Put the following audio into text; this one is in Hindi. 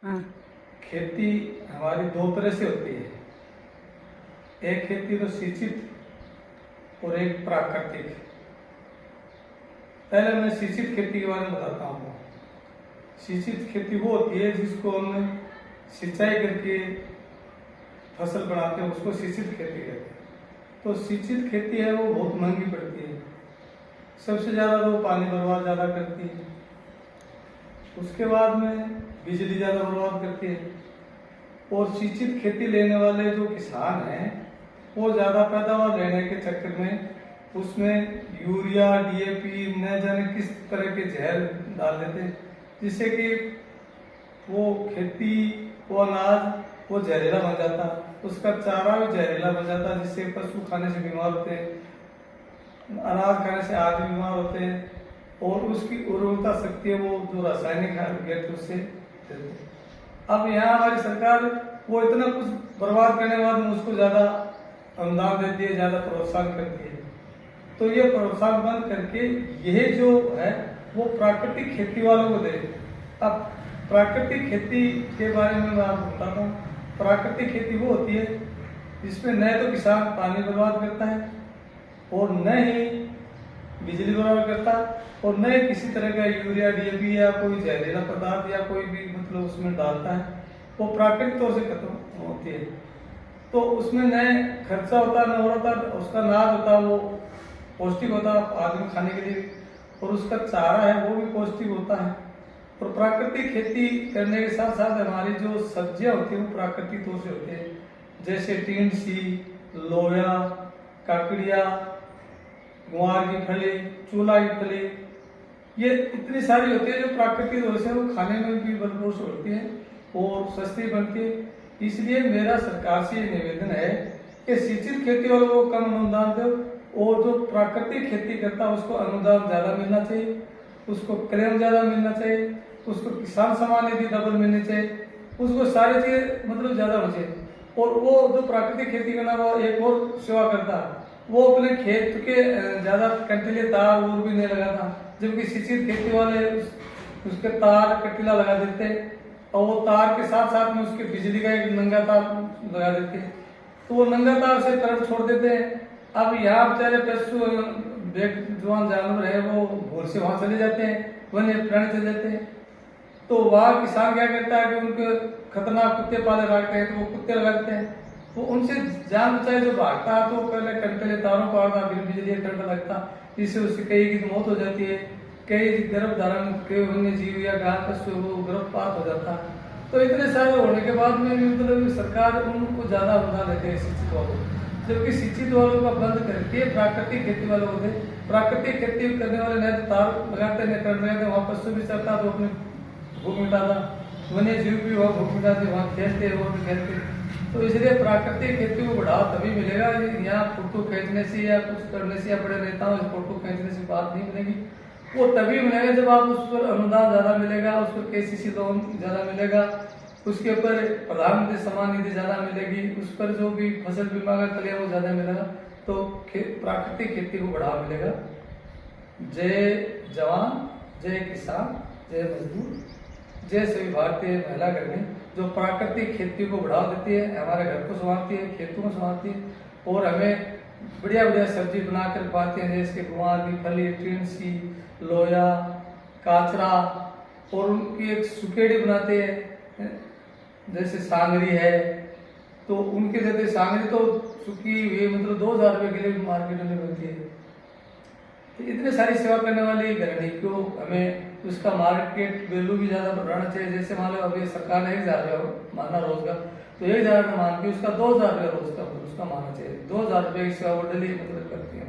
हाँ। खेती हमारी दो तरह से होती है। एक खेती तो सिंचित और एक प्राकृतिक। पहले मैं सिंचित खेती के बारे में बताता हूँ। सिंचित खेती वो होती है जिसको हम सिंचाई करके फसल बनाते हैं, उसको सिंचित खेती कहते हैं। तो सिंचित खेती है वो बहुत महंगी पड़ती है। सबसे ज़्यादा तो पानी बर्बाद ज़्यादा करती है, उसके बाद में बिजली ज़्यादा बर्बाद करती है। और सिंचित खेती लेने वाले जो किसान हैं वो ज़्यादा पैदावार लेने के चक्कर में उसमें यूरिया, डीएपी, न जाने किस तरह के जहर डाल देते हैं, जिससे कि वो खेती, वो अनाज वो जहरीला बन जाता, उसका चारा भी जहरीला बन जाता, जिससे पशु खाने से बीमार होते हैं, अनाज खाने से आदमी बीमार होते हैं। और उसकी उर्वरता शक्ति है वो जो रासायनिक खाद उससे। अब यहाँ हमारी सरकार वो इतना कुछ बर्बाद करने के बाद उसको ज्यादा अनुदान देती है, ज्यादा प्रोत्साहन करती है। तो ये प्रोत्साहन बंद करके यह जो है वो प्राकृतिक खेती वालों को दे। अब प्राकृतिक खेती के बारे में मैं आपको बताता हूँ। प्राकृतिक खेती वो होती है जिसमें न तो किसान पानी बर्बाद करता है और न ही बिजली बर्बाद करता और न ही किसी तरह का यूरिया, डीएपी या कोई जहरीला पदार्थ या कोई भी मतलब उसमें डालता है। वो प्राकृतिक तौर से खत्म होती है। तो उसमें न खर्चा होता न होता, उसका अनाज होता वो पौष्टिक होता आदमी खाने के लिए, और उसका चारा है वो भी पौष्टिक होता है। और प्राकृतिक खेती करने के साथ साथ हमारी जो सब्जियां होती है वो प्राकृतिक तौर से होती है, जैसे टिंडसी, लोया, काकड़िया, गुआर की फली, चूला की फली, ये इतनी सारी होती है जो प्राकृतिक तौर से वो खाने में भी भरपूर से होती है और सस्ती बनती है। इसलिए मेरा सरकार से निवेदन है कि सिंचित खेती वालों को कम अनुदान दो और जो प्राकृतिक खेती करता है उसको अनुदान ज्यादा मिलना चाहिए, उसको क्लेम ज्यादा मिलना चाहिए, उसको किसान सम्मान निधि डबल मिलनी चाहिए, उसको सारी चीजें मतलब ज्यादा होनी चाहिए। और वो जो प्राकृतिक खेती करना वो एक और सेवा करता है, वो अपने खेत के ज्यादा कंटीले तार और भी नहीं लगाता, जबकि सिंचित खेती वाले उसके तार कटीला लगा देते हैं और वो तार के साथ साथ में उसके बिजली का एक नंगा तार लगा देते हैं, तो वो नंगा तार से करंट छोड़ देते हैं। अब यहाँ बेचारे पशु बेजुबान जानवर है वो भूल से वहां चले जाते हैं, वन्य प्राणी चले जाते हैं। तो वहाँ किसान क्या करता है कि उनके खतरनाक कुत्ते पाले रखते हैं, तो वो कुत्ते लगाते हैं, वो उनसे जान बचाए जो भागता है तो पहले कंटेले तारों पाड़ता, फिर बिजली करंट लगता, जिससे उससे कई की मौत हो जाती है, कई गर्भ धारण के वन्य जीव या गाय पशु वो गर्भपात हो जाता है। तो इतने सारे होने के बाद में मतलब सरकार उनको ज्यादा अनुदान देते हैं शिक्षित वालों को, जबकि शिक्षित वालों का बंद करके प्राकृतिक खेती वालों को दे। प्राकृतिक खेती करने वाले न तार लगाते न करंट लगाते, वहाँ पशु भी चलता तो अपने भूख मिटाता, वन्य जीव भी वहाँ भूख मिटाते, वहाँ खेलते वो भी खेलते। तो इसलिए प्राकृतिक खेती को बढ़ावा तभी मिलेगा, यहाँ फोटो खींचने से या कुछ करने से या बड़े नेताओं से फोटो खींचने से बात नहीं बनेगी। वो तभी मिलेगा जब आप उस पर अनुदान ज्यादा मिलेगा, उस पर केसीसी लोन ज्यादा मिलेगा, उसके ऊपर प्रधानमंत्री सम्मान निधि ज्यादा मिलेगी, उस पर जो भी फसल बीमा का क्लेम वो ज्यादा मिलेगा, तो प्राकृतिक खेती को बढ़ावा मिलेगा। जय जवान, जय किसान, जय मजदूर, जय सभी भारतीय महिला कर्मी जो प्राकृतिक खेती को बढ़ावा देती है, हमारे घर को संभालती है, खेतों को संभालती है और हमें बढ़िया बढ़िया सब्जी बनाकर पाते हैं, जैसे गुआर की फली, टिंडसी, लोया, काचरा, और उनकी एक सुकेड़ी बनाते हैं जैसे सांगरी है, तो उनके जैसे सांगरी तो सुखी हुई मतलब 2000 रुपये के लिए मार्केट में मिलती है। तो इतने सारी सेवा करने वाली गृहिणी को हमें उसका मार्केट वैल्यू भी ज्यादा बढ़ाना चाहिए। जैसे मान लो अभी सरकार ने 1000 रुपया माना रोजगार, तो 1000 रुपये मान के उसका 2000 रुपया रोज का उसका मानना चाहिए। 2000 रुपये की सेवा वो डेली मतलब करती है।